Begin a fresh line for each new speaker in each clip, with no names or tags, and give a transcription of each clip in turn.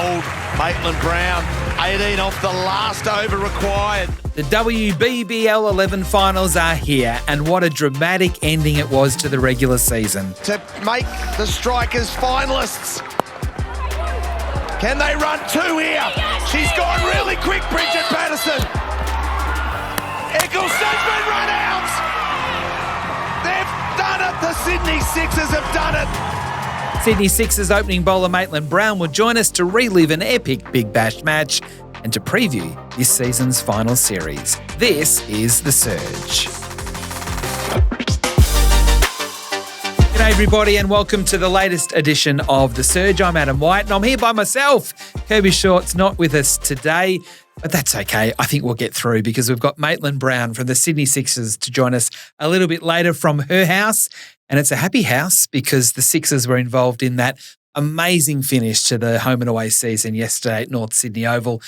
old Maitlan Brown. 18 off the last over required.
The WBBL 11 finals are here, and what a dramatic ending it was to the regular season.
To make the Strikers finalists. Can they run two here? She's gone really quick, Bridget Patterson. Eccleston's been run out. They've done it. The Sydney Sixers have done it.
Sydney Sixers opening bowler Maitlan Brown will join us to relive an epic Big Bash match and to preview this season's final series. This is The Surge. G'day everybody and welcome to the latest edition of The Surge. I'm Adam White and I'm here by myself. Kirby Short's not with us today, but that's okay. I think we'll get through because we've got Maitlan Brown from the Sydney Sixers to join us a little bit later from her house. And it's a happy house because the Sixers were involved in that amazing finish to the home and away season yesterday at North Sydney Oval.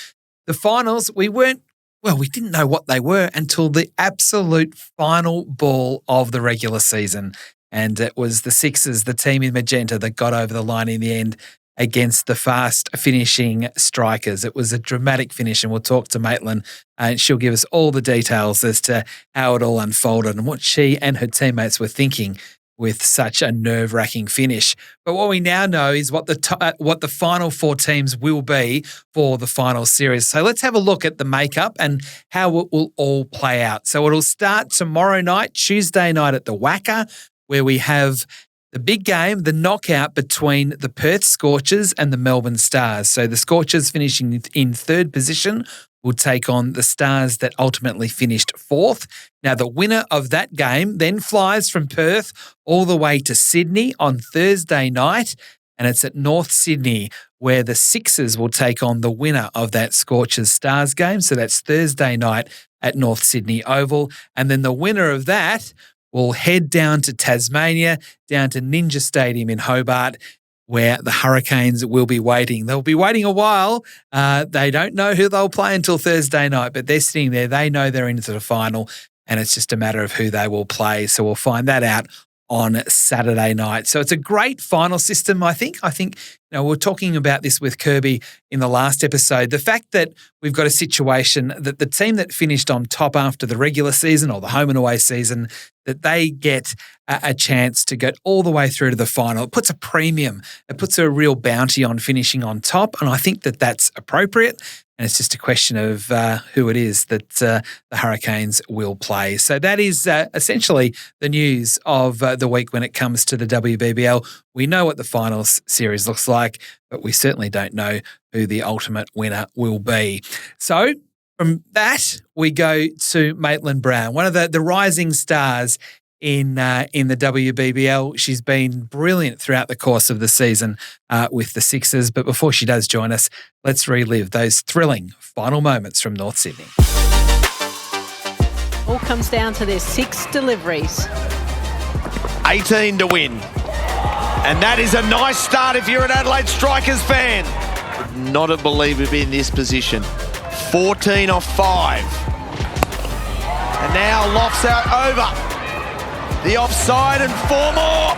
The finals, we didn't know what they were until the absolute final ball of the regular season. And it was the Sixers, the team in magenta, that got over the line in the end against the fast finishing Strikers. It was a dramatic finish, and we'll talk to Maitlan and she'll give us all the details as to how it all unfolded and what she and her teammates were thinking with such a nerve-wracking finish. But what we now know is what the final four teams will be for the final series. So let's have a look at the makeup and how it will all play out. So it'll start tomorrow night, Tuesday night at the Wacker, where we have the big game, the knockout between the Perth Scorchers and the Melbourne Stars. So the Scorchers finishing in third position will take on the Stars that ultimately finished fourth. Now, the winner of that game then flies from Perth all the way to Sydney on Thursday night, and it's at North Sydney where the Sixers will take on the winner of that Scorchers-Stars game. So that's Thursday night at North Sydney Oval. And then the winner of that will head down to Tasmania, down to Ninja Stadium in Hobart, where the Hurricanes will be waiting. They'll be waiting a while. They don't know who they'll play until Thursday night, but they're sitting there. They know they're into the final, and it's just a matter of who they will play. So we'll find that out on Saturday night. So it's a great final system, I think. We were talking about this with Kirby in the last episode. The fact that we've got a situation that the team that finished on top after the regular season or the home and away season, that they get a chance to get all the way through to the final. It puts a premium. It puts a real bounty on finishing on top, and I think that that's appropriate. And it's just a question of who it is that the Hurricanes will play. So that is essentially the news of the week when it comes to the WBBL. We know what the finals series looks like, but we certainly don't know who the ultimate winner will be. So from that, we go to Maitlan Brown, one of the rising stars in the WBBL. She's been brilliant throughout the course of the season with the Sixers. But before she does join us, let's relive those thrilling final moments from North Sydney.
All comes down to their 6 deliveries.
18 to win. And that is a nice start if you're an Adelaide Strikers fan. Would not have believed we'd be in this position. 14 off 5. And now lofts out over. The offside and 4 more.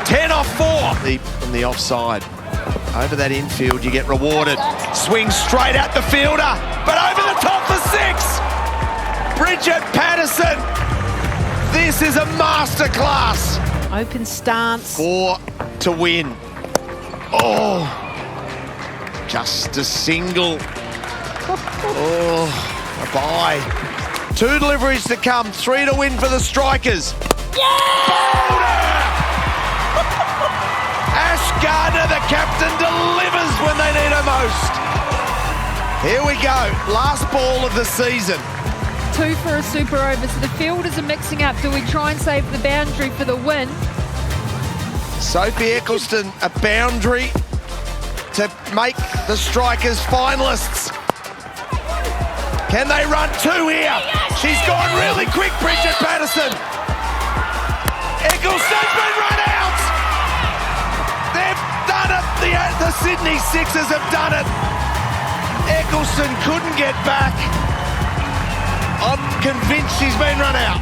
10 off 4. From the offside. Over that infield, you get rewarded. Swings straight at the fielder, but over the top for 6. Bridget Patterson. This is a masterclass.
Open stance.
4 to win. Oh, just a single. Oh, a bye. 2 deliveries to come. 3 to win for the Strikers. Ash Gardner, the captain, delivers when they need her most. Here we go. Last ball of the season.
2 for a super over. So the fielders are mixing up. Do we try and save the boundary for the win?
Sophie Eccleston, a boundary to make the Strikers finalists. Can they run 2 here? She's gone really quick, Bridget Patterson. Eccleston's been run out. They've done it. The Sydney Sixers have done it. Eccleston couldn't get back. I'm convinced she's been run out.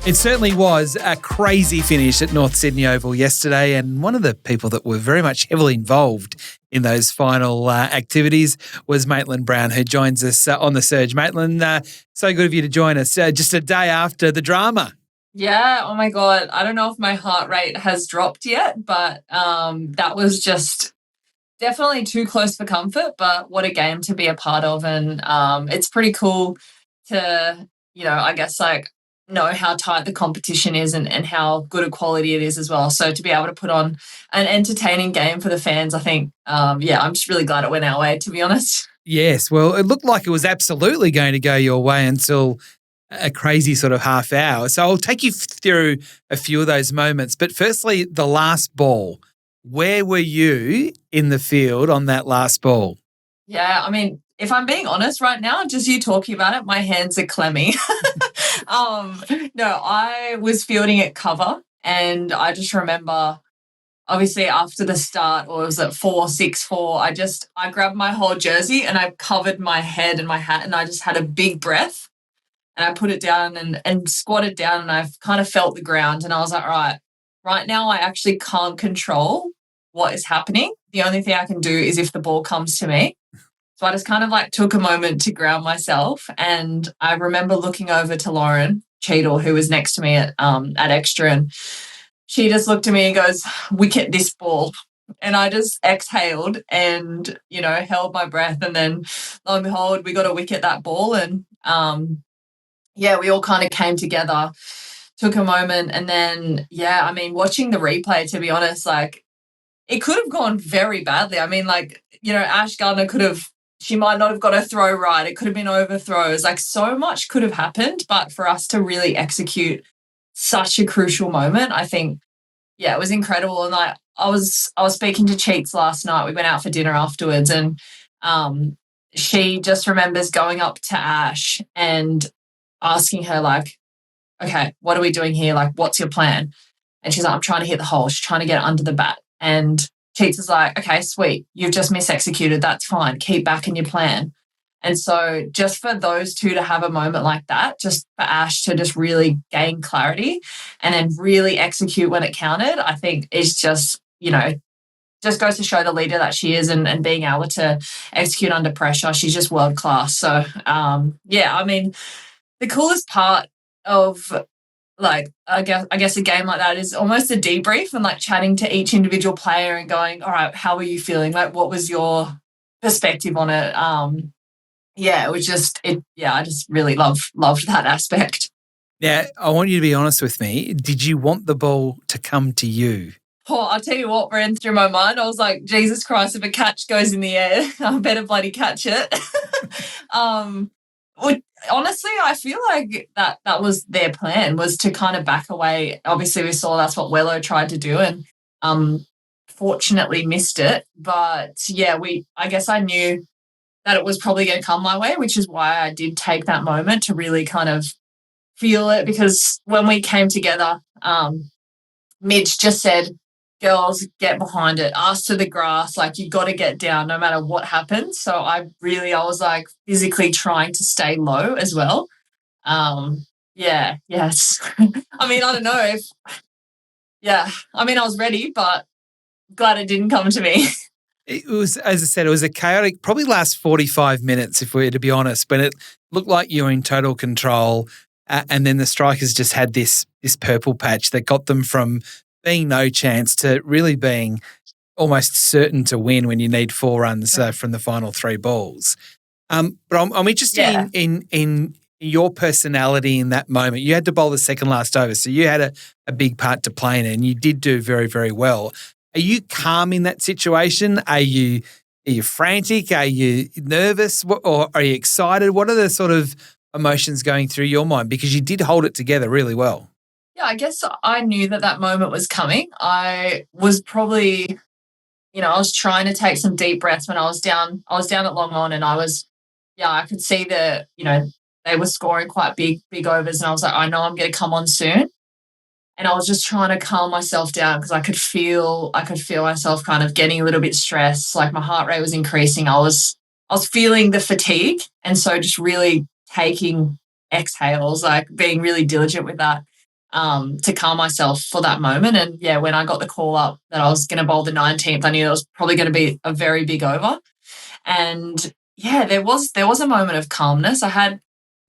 It certainly was a crazy finish at North Sydney Oval yesterday, and one of the people that were very much heavily involved in those final activities was Maitlan Brown, who joins us on the Surge. Maitlan, so good of you to join us just a day after the drama.
Yeah, oh my God. I don't know if my heart rate has dropped yet, but that was just definitely too close for comfort, but what a game to be a part of. And it's pretty cool to, I guess know how tight the competition is and how good a quality it is as well. So to be able to put on an entertaining game for the fans, I think, I'm just really glad it went our way, to be honest.
Yes, well, it looked like it was absolutely going to go your way until a crazy sort of half hour. So I'll take you through a few of those moments. But firstly, the last ball. Where were you in the field on that last ball?
Yeah, I mean, if I'm being honest right now, just you talking about it, my hands are clammy. No, I was fielding at cover, and I just remember, obviously after the start, or was it 4-6-4, I grabbed my whole jersey and I covered my head and my hat, and I just had a big breath, and I put it down and squatted down, and I kind of felt the ground, and I was like, all right now I actually can't control what is happening. The only thing I can do is if the ball comes to me. So I just kind of took a moment to ground myself. And I remember looking over to Lauren Cheadle, who was next to me at extra, and she just looked at me and goes, "Wicket this ball." And I just exhaled and, held my breath. And then lo and behold, we got a wicket that ball. And we all kind of came together, took a moment. And then, watching the replay, to be honest, it could have gone very badly. I mean, Ash Gardner she might not have got a throw right. It could have been overthrows. So much could have happened. But for us to really execute such a crucial moment, I think, it was incredible. And I was speaking to Cheats last night. We went out for dinner afterwards, and she just remembers going up to Ash and asking her, okay, what are we doing here? What's your plan? And she's like, I'm trying to hit the hole. She's trying to get it under the bat. And Cheats is like, okay, sweet. You've just mis-executed. That's fine. Keep back in your plan. And so just for those two to have a moment like that, just for Ash to just really gain clarity and then really execute when it counted, I think is just, just goes to show the leader that she is, and being able to execute under pressure. She's just world class. So, I mean, the coolest part of I guess a game like that is almost a debrief and chatting to each individual player and going, all right, how are you feeling? What was your perspective on it? It was just I just really loved that aspect.
Now, I want you to be honest with me. Did you want the ball to come to you?
Oh, I'll tell you what ran through my mind. I was like, Jesus Christ, if a catch goes in the air, I better bloody catch it. Honestly, I feel like that was their plan, was to kind of back away. Obviously, we saw that's what Wello tried to do, and fortunately missed it. But I guess I knew that it was probably going to come my way, which is why I did take that moment to really kind of feel it. Because when we came together, Midge just said, girls, get behind it, ass to the grass, you got to get down no matter what happens. So I was physically trying to stay low as well. Yes. I mean, I don't know if, I mean, I was ready, but glad it didn't come to me.
It was, as I said, it was a chaotic, probably last 45 minutes, if we're to be honest, but it looked like you were in total control. And then the strikers just had this purple patch that got them from being no chance to really being almost certain to win when you need 4 runs from the final 3 balls. But I'm interested in your personality in that moment. You had to bowl the second last over, so you had a big part to play in it, and you did do very, very well. Are you calm in that situation? Are you frantic? Are you nervous? Or are you excited? What are the sort of emotions going through your mind? Because you did hold it together really well.
Yeah, I guess I knew that moment was coming. I was probably, I was trying to take some deep breaths when I was down at long on, and I could see they were scoring quite big overs, and I was like, I know I'm going to come on soon. And I was just trying to calm myself down because I could feel myself kind of getting a little bit stressed. My heart rate was increasing. I was feeling the fatigue, and so just really taking exhales, being really diligent with that. to calm myself for that moment. And yeah, when I got the call up that I was going to bowl the 19th, I knew it was probably going to be a very big over. And yeah, there was a moment of calmness.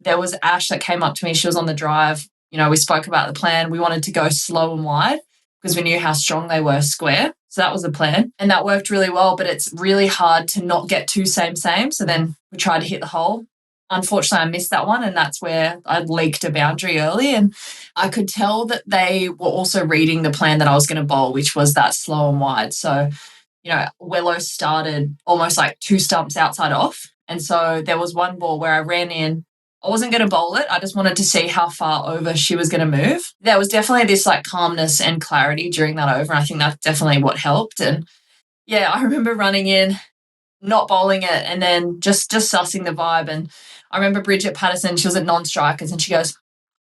There was Ash that came up to me. She was on the drive. You know, we spoke about the plan. We wanted to go slow and wide because we knew how strong they were square. So that was the plan. And that worked really well, but it's really hard to not get too same. So then we tried to hit the hole. Unfortunately, I missed that one, and that's where I'd leaked a boundary early. And I could tell that they were also reading the plan that I was going to bowl, which was that slow and wide. So, you know, Willow started almost like 2 stumps outside off. And so there was one ball where I ran in. I wasn't going to bowl it. I just wanted to see how far over she was going to move. There was definitely this like calmness and clarity during that over. And I think that's definitely what helped. And yeah, I remember running in, not bowling it, and then just sussing the vibe. And I remember Bridget Patterson, she was at non-strikers, and she goes,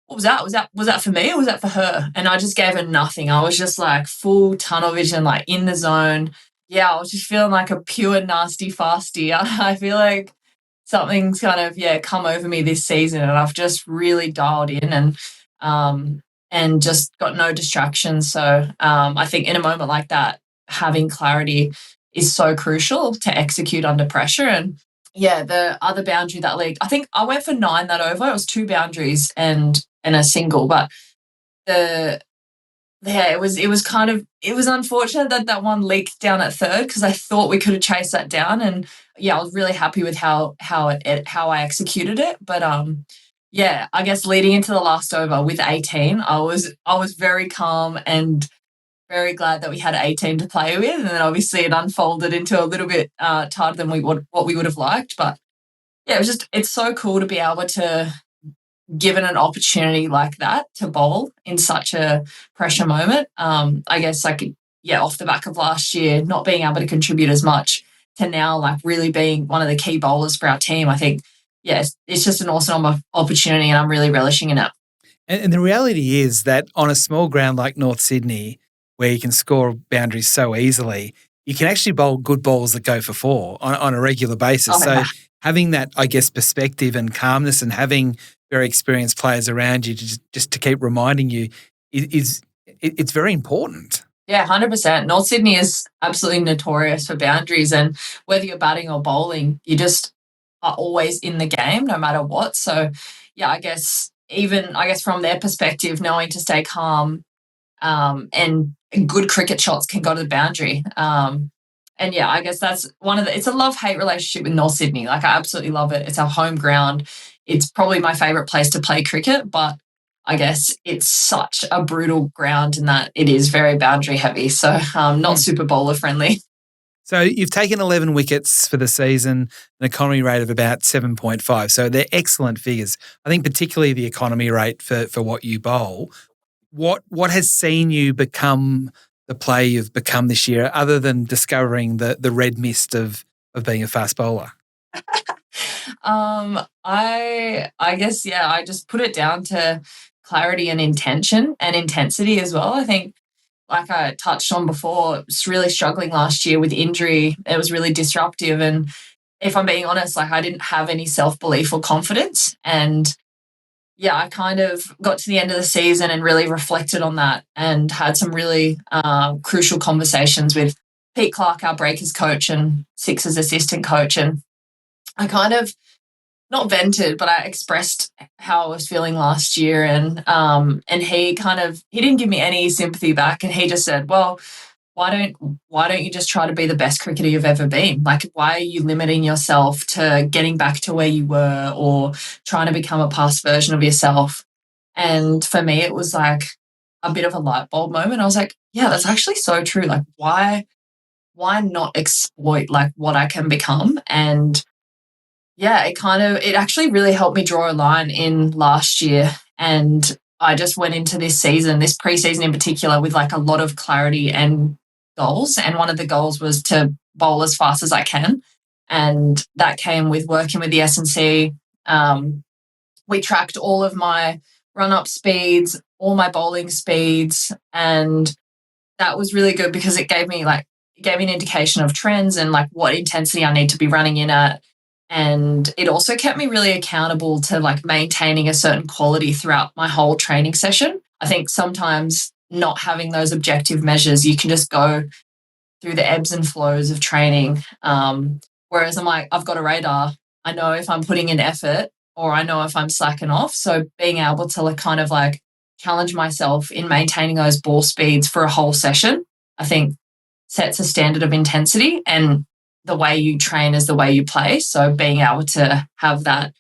what was that? Was that for me or was that for her? And I just gave her nothing. I was just like full tunnel vision, like in the zone. Yeah, I was just feeling like a pure nasty fasty. I feel like something's kind of, come over me this season, and I've just really dialed in and just got no distractions. So I think in a moment like that, having clarity is so crucial to execute under pressure. And yeah, the other boundary that league, I think I went for 9 that over. It was 2 boundaries and a single, but it was unfortunate that one leaked down at third because I thought we could have chased that down. And yeah, I was really happy with how I executed it. But I guess leading into the last over with 18, I was very calm and very glad that we had 18 to play with. And then obviously it unfolded into a little bit tighter than what we would have liked. But yeah, it's so cool to be able to, given an opportunity like that, to bowl in such a pressure moment. I guess off the back of last year, not being able to contribute as much to now like really being one of the key bowlers for our team, I think, yes, it's just an awesome opportunity and I'm really relishing in it.
And the reality is that on a small ground like North Sydney, where you can score boundaries so easily, you can actually bowl good balls that go for 4 on a regular basis.
Oh,
so having that, I guess, perspective and calmness and having very experienced players around you just to keep reminding you it's very important.
Yeah, 100%. North Sydney is absolutely notorious for boundaries, and whether you're batting or bowling, you just are always in the game no matter what. So yeah, I guess from their perspective, knowing to stay calm and good cricket shots can go to the boundary. And yeah, I guess that's it's a love-hate relationship with North Sydney. Like I absolutely love it. It's our home ground. It's probably my favourite place to play cricket, but I guess it's such a brutal ground in that it is very boundary heavy. So not super bowler friendly.
So you've taken 11 wickets for the season, an economy rate of about 7.5. So they're excellent figures. I think particularly the economy rate for what you bowl. What has seen you become the player you've become this year, other than discovering the red mist of being a fast bowler?
I guess, I just put it down to clarity and intention and intensity as well. I think, like I touched on before, was really struggling last year with injury. It was really disruptive. And if I'm being honest, like I didn't have any self-belief or confidence. And yeah, I kind of got to the end of the season and really reflected on that and had some really crucial conversations with Pete Clark, our breakers coach, and Sixers assistant coach. And I kind of not vented, but I expressed how I was feeling last year. And he didn't give me any sympathy back. And he just said, well, why don't you just try to be the best cricketer you've ever been? Like, why are you limiting yourself to getting back to where you were or trying to become a past version of yourself? And for me, it was like a bit of a light bulb moment. I was like, yeah, that's actually so true. Like, why not exploit like what I can become? And yeah, it actually really helped me draw a line in last year. And I just went into this season, this preseason in particular, with like a lot of clarity and goals. And one of the goals was to bowl as fast as I can. And that came with working with the S&C. We tracked all of my run-up speeds, all my bowling speeds. And that was really good because it gave me an indication of trends and like what intensity I need to be running in at. And it also kept me really accountable to like maintaining a certain quality throughout my whole training session. I think sometimes not having those objective measures, you can just go through the ebbs and flows of training. Whereas I'm like, I've got a radar. I know if I'm putting in effort or I know if I'm slacking off. So being able to kind of like challenge myself in maintaining those ball speeds for a whole session, I think sets a standard of intensity, and the way you train is the way you play. So being able to have that,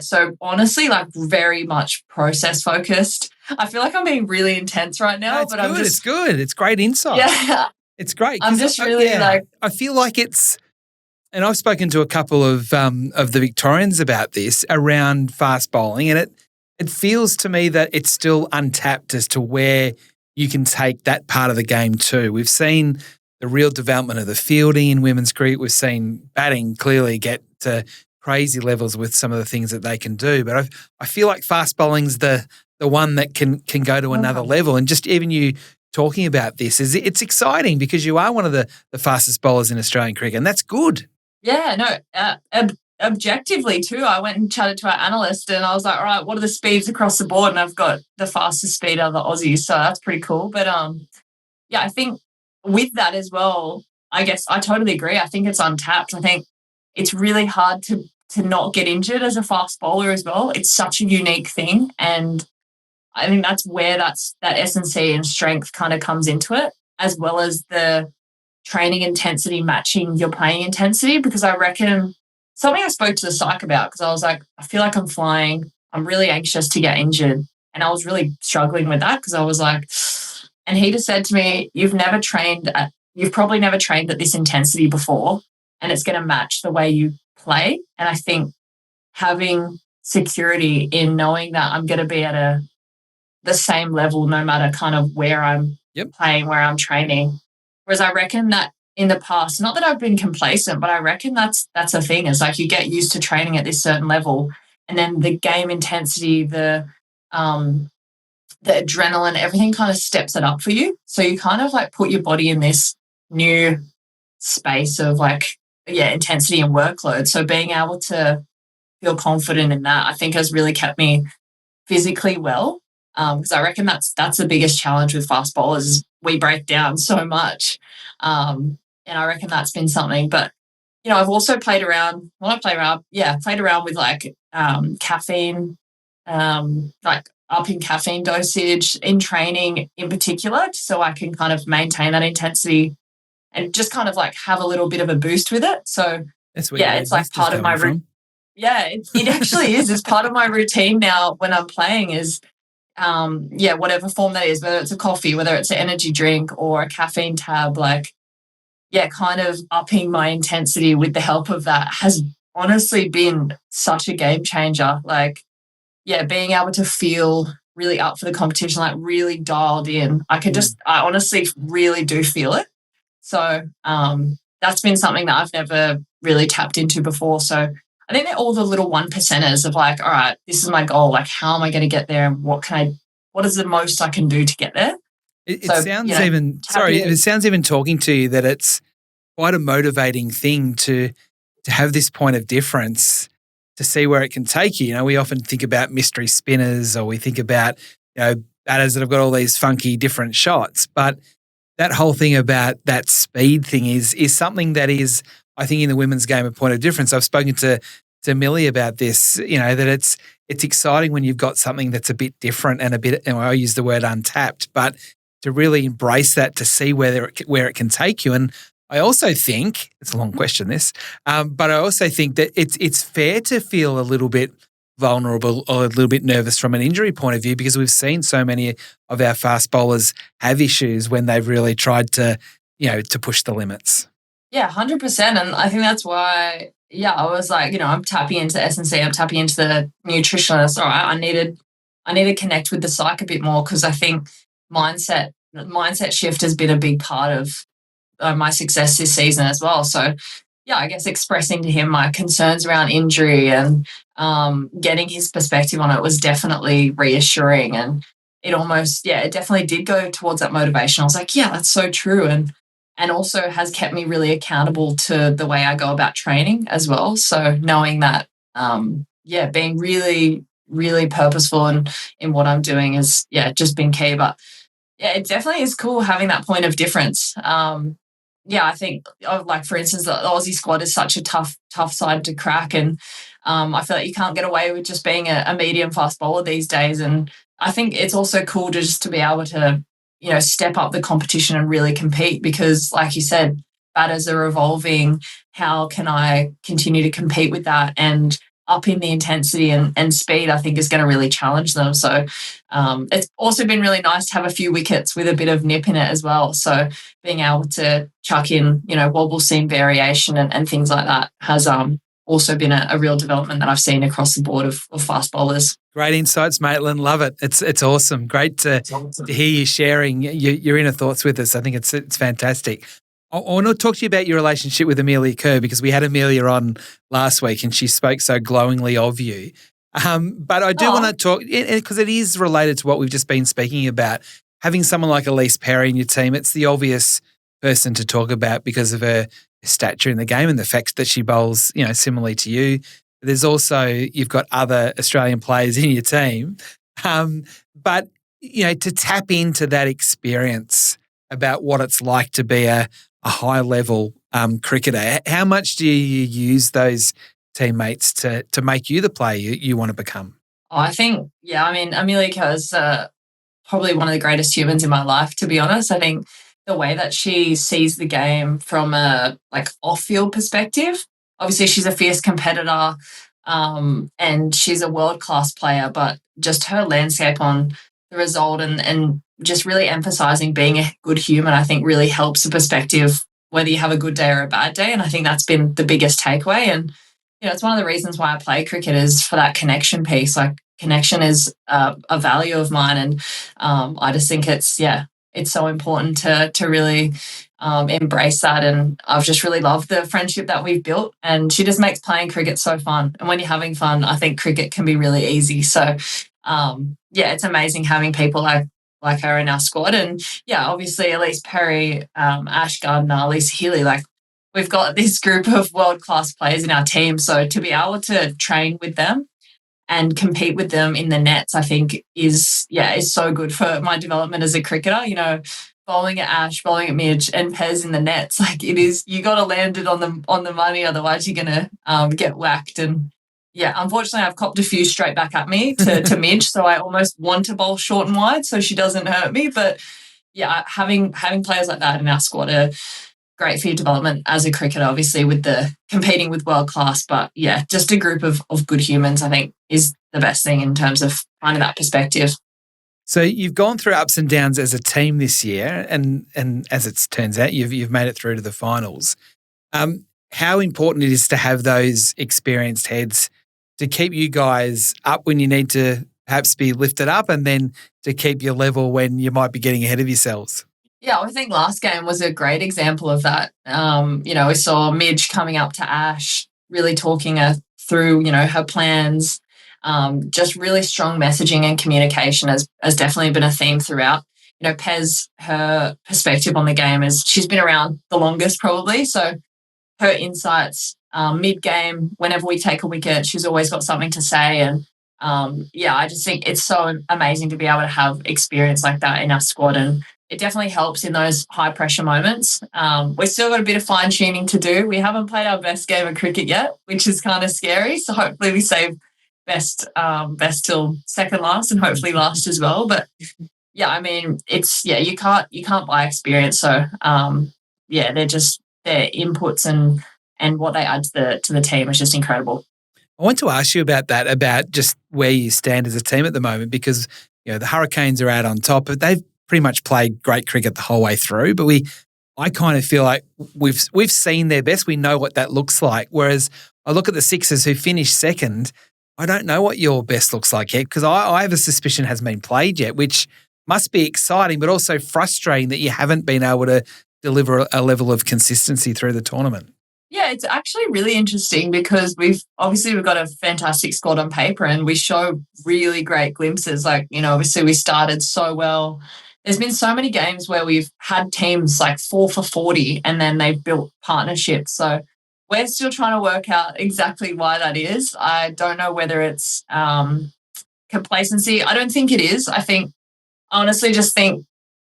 so honestly, like very much process focused. I feel like I'm being really intense right now,
No, it's
but
good.
I'm just,
It's good. It's great insight.
yeah,
It's great.
I'm
'cause
just really like,
I feel like it's, and I've spoken to a couple of the Victorians about this around fast bowling, and it feels to me that it's still untapped as to where you can take that part of the game to. We've seen the real development of the fielding in women's cricket. We've seen batting clearly get to crazy levels with some of the things that they can do. But I feel like fast bowling's the one that can go to another level. And just even you talking about this, it's exciting because you are one of the fastest bowlers in Australian cricket, and that's good.
yeah, no, objectively too, I went and chatted to our analyst and I was like, all right, what are the speeds across the board? And I've got the fastest speed out of the Aussies. So that's pretty cool. But I think with that as well, I guess I totally agree. I think it's untapped. I think it's really hard to not get injured as a fast bowler as well. It's such a unique thing. And I think that's where that S&C and strength kind of comes into it, as well as the training intensity matching your playing intensity. Because I reckon something I spoke to the psych about, because I was like, I feel like I'm flying. I'm really anxious to get injured. And I was really struggling with that because I was like, and he just said to me, you've probably never trained at this intensity before, and it's going to match the way you play. And I think having security in knowing that I'm going to be at the same level no matter kind of where I'm playing, where I'm training. Whereas I reckon that in the past, not that I've been complacent, but I reckon that's a thing. It's like you get used to training at this certain level, and then the game intensity, the adrenaline, everything kind of steps it up for you. So you kind of like put your body in this new space of like, intensity and workload. So being able to feel confident in that, I think has really kept me physically well. Because I reckon that's the biggest challenge with fast bowlers is we break down so much. And I reckon that's been something. But, I've also played around with like caffeine, like upping caffeine dosage in training in particular, so I can kind of maintain that intensity and just kind of like have a little bit of a boost with it. So,
that's where
it's like part of my routine. Yeah, it actually is. It's part of my routine now when I'm playing is, whatever form that is, whether it's a coffee, whether it's an energy drink or a caffeine tab, like, kind of upping my intensity with the help of that has honestly been such a game changer. Like, being able to feel really up for the competition, like really dialed in. I honestly really do feel it. So that's been something that I've never really tapped into before. So I think they're all the little 1%ers of like, all right, this is my goal. Like, how am I going to get there? And what is the most I can do to get there?
It sounds even talking to you that it's quite a motivating thing to have this point of difference to see where it can take you. We often think about mystery spinners, or we think about, batters that have got all these funky different shots. But that whole thing about that speed thing is something that is, I think, in the women's game, a point of difference. I've spoken to Millie about this, that it's exciting when you've got something that's a bit different and a bit, I use the word untapped, but to really embrace that, to see where it can take you. And I also think, it's a long question this, but I also think that it's fair to feel a little bit vulnerable or a little bit nervous from an injury point of view, because we've seen so many of our fast bowlers have issues when they've really tried to push the limits.
Yeah, 100%. And I think that's why, I was like, I'm tapping into S&C, I'm tapping into the nutritionist. All right, I need to connect with the psych a bit more, because I think mindset shift has been a big part of my success this season as well. So, I guess expressing to him my concerns around injury and getting his perspective on it was definitely reassuring. And it almost, it definitely did go towards that motivation. I was like, that's so true. And also has kept me really accountable to the way I go about training as well. So knowing that, being really, really purposeful in what I'm doing has, just been key. But yeah, it definitely is cool having that point of difference. I think, like, for instance, the Aussie squad is such a tough side to crack, and I feel like you can't get away with just being a medium fast bowler these days. And I think it's also cool just to be able to, step up the competition and really compete because, like you said, batters are evolving. How can I continue to compete with that? And upping the intensity and speed, I think, is going to really challenge them. So it's also been really nice to have a few wickets with a bit of nip in it as well. So being able to chuck in, wobble seam variation and things like that has also been a real development that I've seen across the board of fast bowlers.
Great insights, Maitlan. Love it. It's awesome. Great to hear you sharing your inner thoughts with us. I think it's fantastic. I want to talk to you about your relationship with Amelia Kerr because we had Amelia on last week and she spoke so glowingly of you. But I do want to talk, because it is related to what we've just been speaking about. Having someone like Elise Perry in your team, it's the obvious person to talk about because of her stature in the game and the fact that she bowls, similarly to you. There's also, you've got other Australian players in your team. But, to tap into that experience about what it's like to be a high-level cricketer, how much do you use those teammates to make you the player you want to become?
I think, Amelia Kerr is probably one of the greatest humans in my life, to be honest. I think the way that she sees the game from a off-field perspective, obviously she's a fierce competitor and she's a world-class player, but just her landscape on the result and just really emphasising being a good human, I think really helps the perspective whether you have a good day or a bad day. And I think that's been the biggest takeaway. And, it's one of the reasons why I play cricket is for that connection piece. Like, connection is a value of mine. And I just think it's so important to really embrace that. And I've just really loved the friendship that we've built. And she just makes playing cricket so fun. And when you're having fun, I think cricket can be really easy. So, it's amazing having people like her in our squad. And, obviously Elise Perry, Ash Gardner, Lisa Healy, we've got this group of world-class players in our team. So to be able to train with them and compete with them in the nets, I think is so good for my development as a cricketer. Bowling at Ash, bowling at Midge, and Pez in the nets, it is, you got to land it on the money, otherwise you're going to get whacked. And unfortunately, I've copped a few straight back at me to Midge, so I almost want to bowl short and wide so she doesn't hurt me. But having players like that in our squad are great for your development as a cricketer, obviously with the competing with world class. But just a group of good humans, I think, is the best thing in terms of finding that perspective.
So you've gone through ups and downs as a team this year, and as it turns out, you've made it through to the finals. How important it is to have those experienced heads to keep you guys up when you need to perhaps be lifted up, and then to keep your level when you might be getting ahead of yourselves?
Yeah, I think last game was a great example of that. We saw Midge coming up to Ash, really talking her through, her plans. Just really strong messaging and communication has definitely been a theme throughout. Pez, her perspective on the game is she's been around the longest probably. So her insights mid-game, whenever we take a wicket, she's always got something to say. And I just think it's so amazing to be able to have experience like that in our squad. And it definitely helps in those high pressure moments. We've still got a bit of fine tuning to do. We haven't played our best game of cricket yet, which is kind of scary. So hopefully we save best till second last and hopefully last as well. But it's you can't buy experience. So their inputs and what they add to the team is just incredible.
I want to ask you about that, about just where you stand as a team at the moment, because the Hurricanes are out on top, but they've pretty much played great cricket the whole way through. But I kind of feel like we've seen their best. We know what that looks like. Whereas I look at the Sixers who finished second. I don't know what your best looks like yet, because I have a suspicion it hasn't been played yet, which must be exciting, but also frustrating that you haven't been able to deliver a level of consistency through the tournament.
Yeah, it's actually really interesting because we've got a fantastic squad on paper and we show really great glimpses. Obviously we started so well. There's been so many games where we've had teams 4 for 40 and then they've built partnerships. So we're still trying to work out exactly why that is. I don't know whether it's complacency. I don't think it is. I honestly just think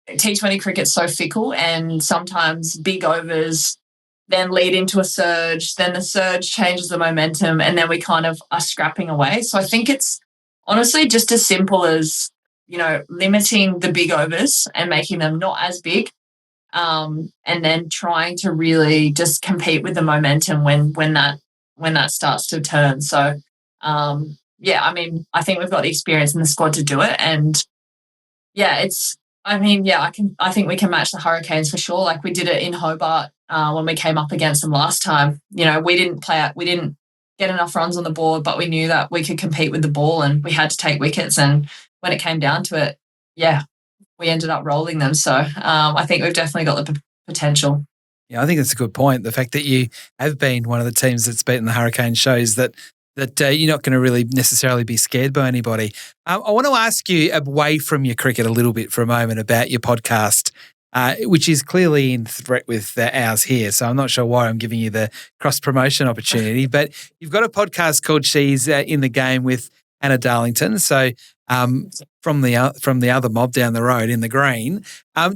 T20 cricket's so fickle, and sometimes big overs then lead into a surge, then the surge changes the momentum, and then we kind of are scrapping away. So I think it's honestly just as simple as, limiting the big overs and making them not as big, and then trying to really just compete with the momentum when that starts to turn. So, I think we've got the experience in the squad to do it, and I think we can match the Hurricanes for sure. Like we did it in Hobart when we came up against them last time. We didn't get enough runs on the board, but we knew that we could compete with the ball, and we had to take wickets. And when it came down to it, we ended up rolling them. So I think we've definitely got the potential.
Yeah, I think that's a good point. The fact that you have been one of the teams that's beaten the Hurricanes shows that you're not going to really necessarily be scared by anybody. I want to ask you, away from your cricket a little bit for a moment, about your podcast, which is clearly in threat with ours here. So I'm not sure why I'm giving you the cross-promotion opportunity, but you've got a podcast called She's in the Game with Anna Darlington. So from the other mob down the road in the green.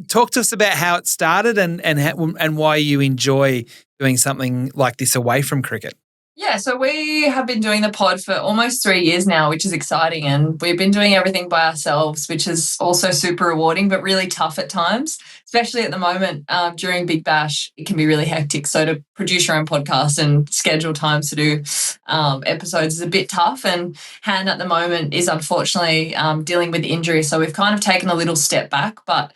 Talk to us about how it started and why you enjoy doing something like this away from cricket.
Yeah, so we have been doing the pod for almost 3 years now, which is exciting. And we've been doing everything by ourselves, which is also super rewarding, but really tough at times, especially at the moment during Big Bash. It can be really hectic. So to produce your own podcast and schedule times to do episodes is a bit tough. And Han at the moment is unfortunately dealing with injury. So we've kind of taken a little step back, but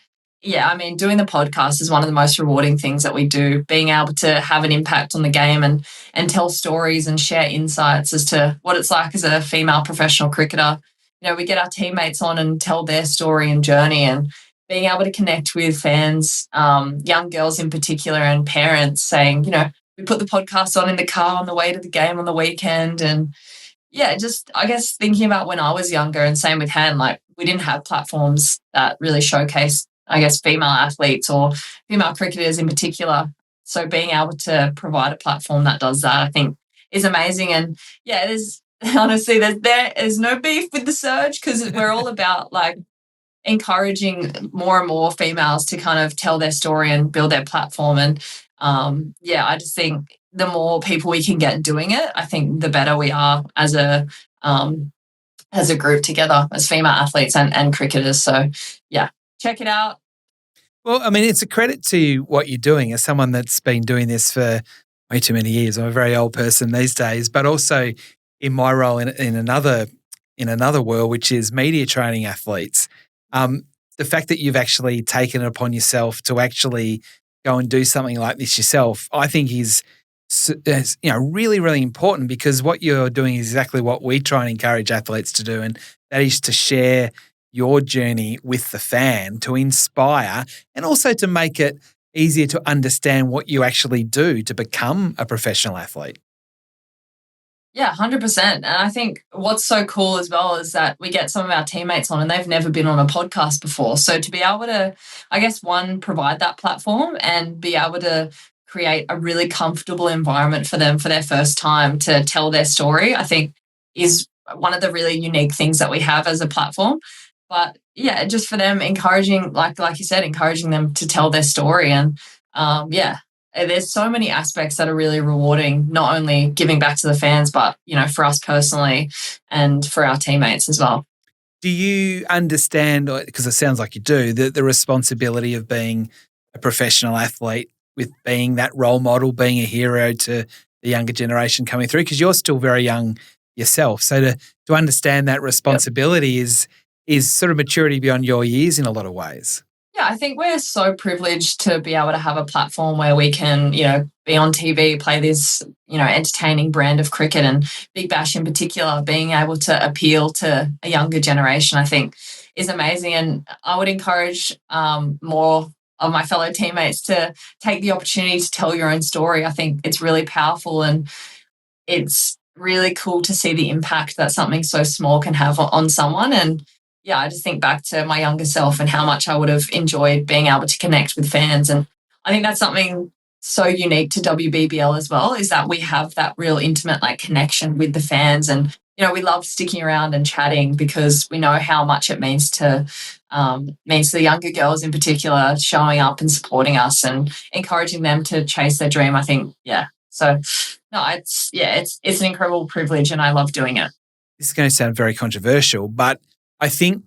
doing the podcast is one of the most rewarding things that we do, being able to have an impact on the game and tell stories and share insights as to what it's like as a female professional cricketer. We get our teammates on and tell their story and journey, and being able to connect with fans, young girls in particular, and parents saying, we put the podcast on in the car on the way to the game on the weekend. And just, I guess, thinking about when I was younger, and same with Han, like we didn't have platforms that really showcased, I guess, female athletes or female cricketers in particular. So being able to provide a platform that does that, I think, is amazing. And there's honestly, there is no beef with the surge, because we're all about like encouraging more and more females to kind of tell their story and build their platform. And I just think the more people we can get doing it, I think the better we are as a group together, as female athletes and cricketers. So check it out.
Well, I mean, it's a credit to what you're doing as someone that's been doing this for way too many years. I'm a very old person these days, but also in my role in another world, which is media training athletes. The fact that you've actually taken it upon yourself to actually go and do something like this yourself, I think is really, really important, because what you're doing is exactly what we try and encourage athletes to do, and that is to share your journey with the fan, to inspire, and also to make it easier to understand what you actually do to become a professional athlete.
Yeah, 100%. And I think what's so cool as well is that we get some of our teammates on and they've never been on a podcast before. So to be able to, I guess, one, provide that platform and be able to create a really comfortable environment for them for their first time to tell their story, I think is one of the really unique things that we have as a platform. But just for them, encouraging, like you said, encouraging them to tell their story. And there's so many aspects that are really rewarding, not only giving back to the fans, but, for us personally and for our teammates as well.
Do you understand, because it sounds like you do, the responsibility of being a professional athlete, with being that role model, being a hero to the younger generation coming through? Because you're still very young yourself. So to understand that responsibility is sort of maturity beyond your years in a lot of ways.
Yeah, I think we're so privileged to be able to have a platform where we can, be on TV, play this, entertaining brand of cricket, and Big Bash in particular, being able to appeal to a younger generation, I think is amazing. And I would encourage more of my fellow teammates to take the opportunity to tell your own story. I think it's really powerful, and it's really cool to see the impact that something so small can have on someone. And I just think back to my younger self and how much I would have enjoyed being able to connect with fans. And I think that's something so unique to WBBL as well, is that we have that real intimate connection with the fans, and we love sticking around and chatting because we know how much it means to the younger girls in particular, showing up and supporting us and encouraging them to chase their dream. I think, yeah. So no, it's an incredible privilege and I love doing it.
This is going to sound very controversial, but I think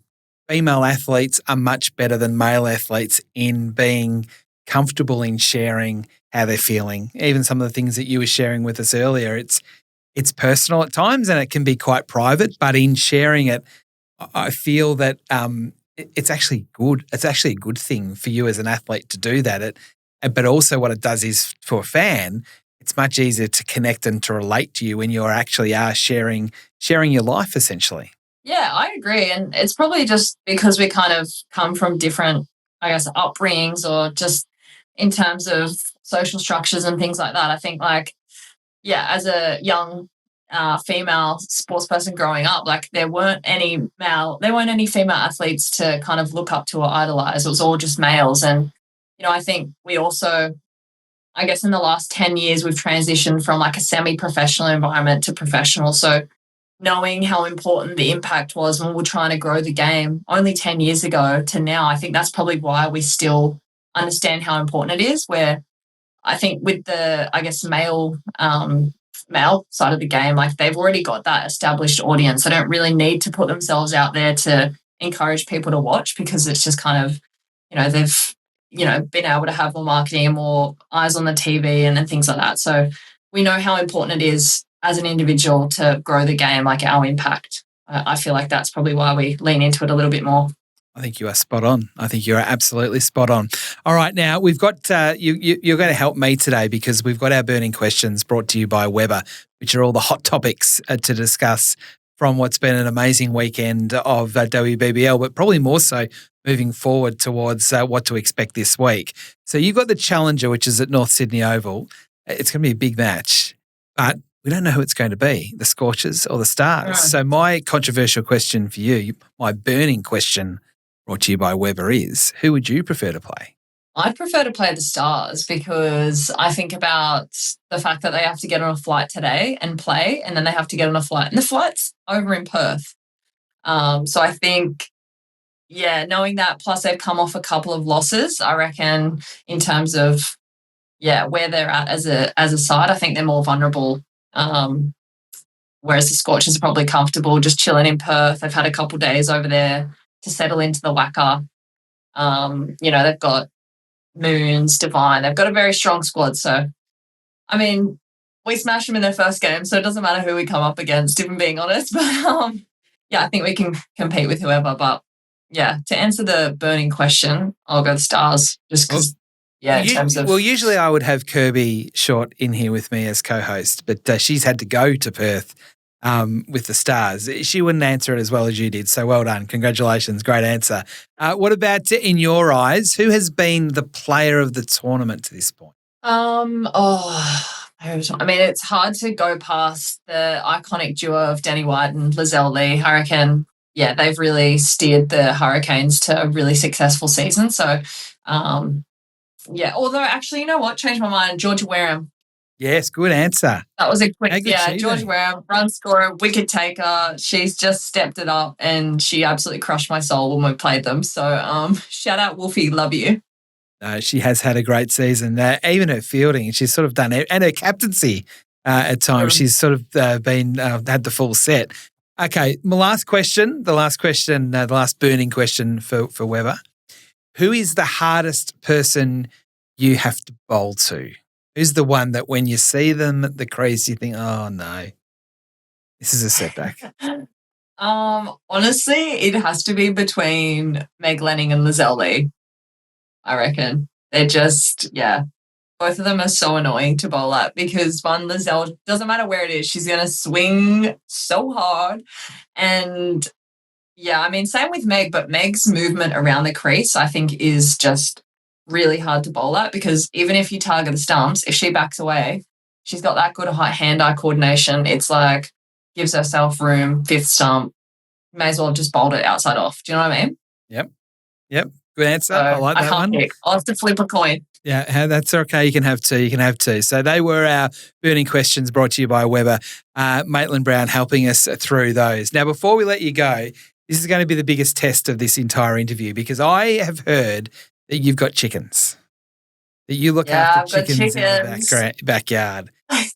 female athletes are much better than male athletes in being comfortable in sharing how they're feeling. Even some of the things that you were sharing with us earlier, it's personal at times and it can be quite private, but in sharing it, I feel that it's actually good. It's actually a good thing for you as an athlete to do that. But also what it does is for a fan, it's much easier to connect and to relate to you when you actually are sharing your life essentially.
Yeah, I agree. And it's probably just because we kind of come from different, I guess, upbringings or just in terms of social structures and things like that. I think as a young female sports person growing up, there weren't any female athletes to kind of look up to or idolize. It was all just males. And, I think we also, I guess in the last 10 years, we've transitioned from a semi-professional environment to professional. So knowing how important the impact was when we were trying to grow the game only 10 years ago to now, I think that's probably why we still understand how important it is, where I think with the, I guess, male side of the game, they've already got that established audience. They don't really need to put themselves out there to encourage people to watch because it's just kind of, they've, been able to have more marketing and more eyes on the TV and things like that. So we know how important it is as an individual to grow the game, our impact. I feel like that's probably why we lean into it a little bit more.
I think you are spot on. I think you're absolutely spot on. All right, now we've got you're going to help me today because we've got our burning questions brought to you by Weber, which are all the hot topics to discuss from what's been an amazing weekend of WBBL, but probably more so moving forward towards what to expect this week. So you've got the Challenger, which is at North Sydney Oval. It's going to be a big match, but we don't know who it's going to be, the Scorchers or the Stars. Right. So my controversial question for you, my burning question brought to you by Weber is, who would you prefer to play?
I'd prefer to play the Stars because I think about the fact that they have to get on a flight today and play, and then they have to get on a flight. And the flight's over in Perth. So I think, knowing that, plus they've come off a couple of losses, I reckon in terms of, where they're at as a side, I think they're more vulnerable. Whereas the Scorchers are probably comfortable just chilling in Perth. They've had a couple of days over there to settle into the WACA. They've got Moons, Divine. They've got a very strong squad. So, I mean, we smashed them in their first game, so it doesn't matter who we come up against, if I'm being honest. But, I think we can compete with whoever. But, to answer the burning question, I'll go the Stars just because, in terms of...
Well, usually I would have Kirby Short in here with me as co-host, but she's had to go to Perth with the Stars. She wouldn't answer it as well as you did, so well done. Congratulations. Great answer. What about, in your eyes, who has been the player of the tournament to this point?
It's hard to go past the iconic duo of Danny White and Lizelle Lee. I reckon, they've really steered the Hurricanes to a really successful season. So, although actually, you know what? Changed my mind. Georgia Wareham.
Yes, good answer.
That was a quick, Georgia Wareham, run scorer, wicket taker. She's just stepped it up and she absolutely crushed my soul when we played them. So shout out Wolfie, love you.
She has had a great season. Even her fielding, she's sort of done it, and her captaincy at times. She's sort of been had the full set. Okay, my last question, the last burning question for Weber. Who is the hardest person you have to bowl to? Who's the one that when you see them at the crease, you think, oh, no, this is a setback?
Honestly, it has to be between Meg Lanning and Lizelle Lee, I reckon. They're just, both of them are so annoying to bowl at because one, Lizelle, doesn't matter where it is, she's going to swing so hard. And, same with Meg, but Meg's movement around the crease, I think, is just really hard to bowl at because even if you target the stumps, if she backs away, she's got that good hand-eye coordination. It's gives herself room, fifth stump, may as well have just bowled it outside off. Do you know what I mean?
Yep. Good answer.
So
I like that
can't
one.
pick. I'll have to flip a coin.
Yeah, that's okay. You can have two. So they were our burning questions brought to you by Weber. Maitlan Brown helping us through those. Now, before we let you go, this is going to be the biggest test of this entire interview because I have heard that you've got chickens, that you look after
I've got
chickens in the backyard.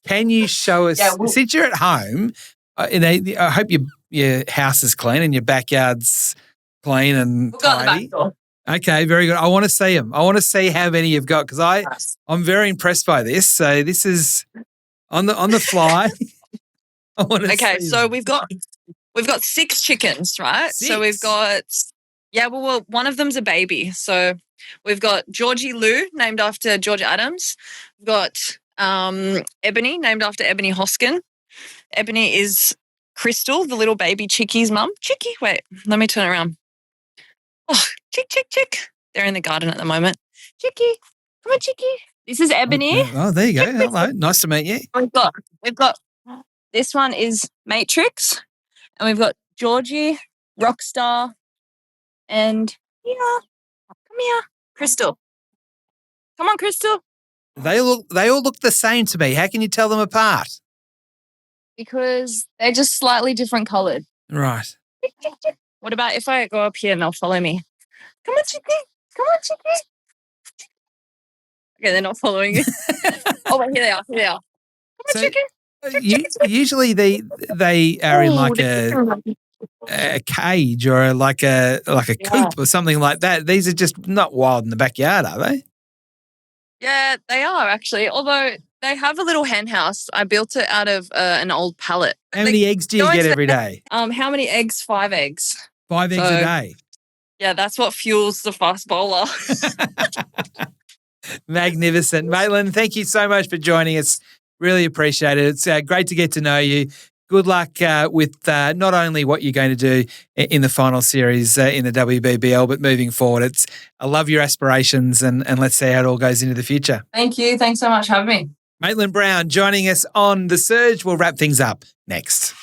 Can you show us, since you're at home, I hope your house is clean and your backyard's clean and
We've got the
tidy.
back door.
Okay, very good. I want to see them. I want to see how many you've got because I'm very impressed by this. So this is on the fly. I want to
Okay,
see
so
them.
we've got 6 chickens, right?
6?
So we've got well, one of them's a baby. So we've got Georgie Lou, named after George Adams. We've got Ebony, named after Ebony Hoskin. Ebony is Crystal, the little baby Chickie's mum. Chickie, wait, let me turn around. Oh, chick. They're in the garden at the moment. Chickie, come on, Chickie. This is Ebony.
Oh, there you go. Hello, nice to meet you.
We've got this one is Matrix, and we've got Georgie, Rockstar, and come here, Crystal. Come on, Crystal.
They all look the same to me. How can you tell them apart?
Because they're just slightly different coloured.
Right.
What about if I go up here and they'll follow me? Come on, Chickie. Come on, Chickie. Okay, they're not following you. Oh, wait, here they are. Come on, Chickie.
Usually they are in like a cage or like a coop or something like that. These are just not wild in the backyard, are they?
Yeah, they are actually. Although they have a little hen house. I built it out of an old pallet.
How many eggs do you get every day?
How many eggs? 5 eggs.
5 eggs a day.
Yeah, that's what fuels the fast bowler.
Magnificent. Maitlan, thank you so much for joining us. Really appreciate it. It's great to get to know you. Good luck with not only what you're going to do in the final series in the WBBL, but moving forward. I love your aspirations and let's see how it all goes into the future.
Thank you. Thanks so much for having me.
Maitlan Brown joining us on The Surge. We'll wrap things up next.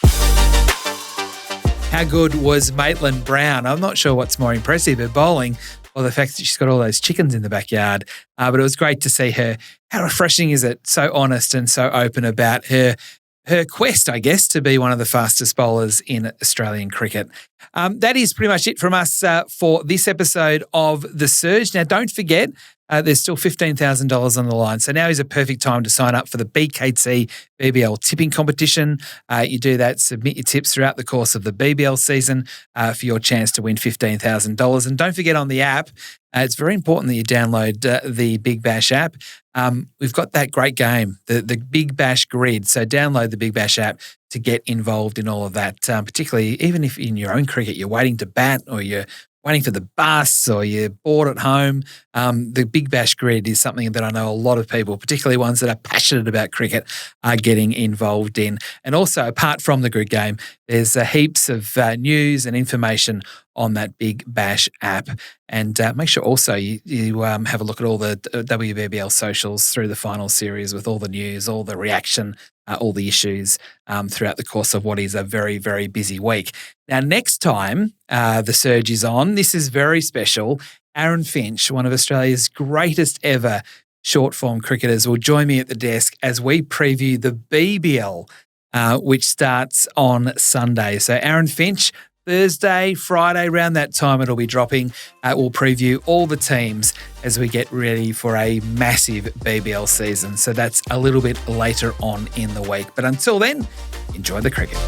How good was Maitlan Brown? I'm not sure what's more impressive, her bowling or the fact that she's got all those chickens in the backyard. But it was great to see her. How refreshing is it? So honest and so open about her quest, I guess, to be one of the fastest bowlers in Australian cricket. That is pretty much it from us for this episode of The Surge. Now, don't forget, there's still $15,000 on the line. So now is a perfect time to sign up for the BKT BBL tipping competition. You do that, submit your tips throughout the course of the BBL season for your chance to win $15,000. And don't forget on the app, it's very important that you download the Big Bash app. We've got that great game, the Big Bash Grid. So download the Big Bash app to get involved in all of that, particularly even if in your own cricket you're waiting to bat or you're waiting for the bus or you're bored at home. The Big Bash Grid is something that I know a lot of people, particularly ones that are passionate about cricket, are getting involved in. And also, apart from the grid game, there's heaps of news and information on that Big Bash app. And make sure also you have a look at all the WBBL socials through the final series with all the news, all the reaction, all the issues throughout the course of what is a very, very busy week. Now, next time The Surge is on, this is very special. Aaron Finch, one of Australia's greatest ever short-form cricketers, will join me at the desk as we preview the BBL, which starts on Sunday. So Aaron Finch, Thursday, Friday, around that time it'll be dropping. We'll preview all the teams as we get ready for a massive BBL season. So that's a little bit later on in the week. But until then, enjoy the cricket.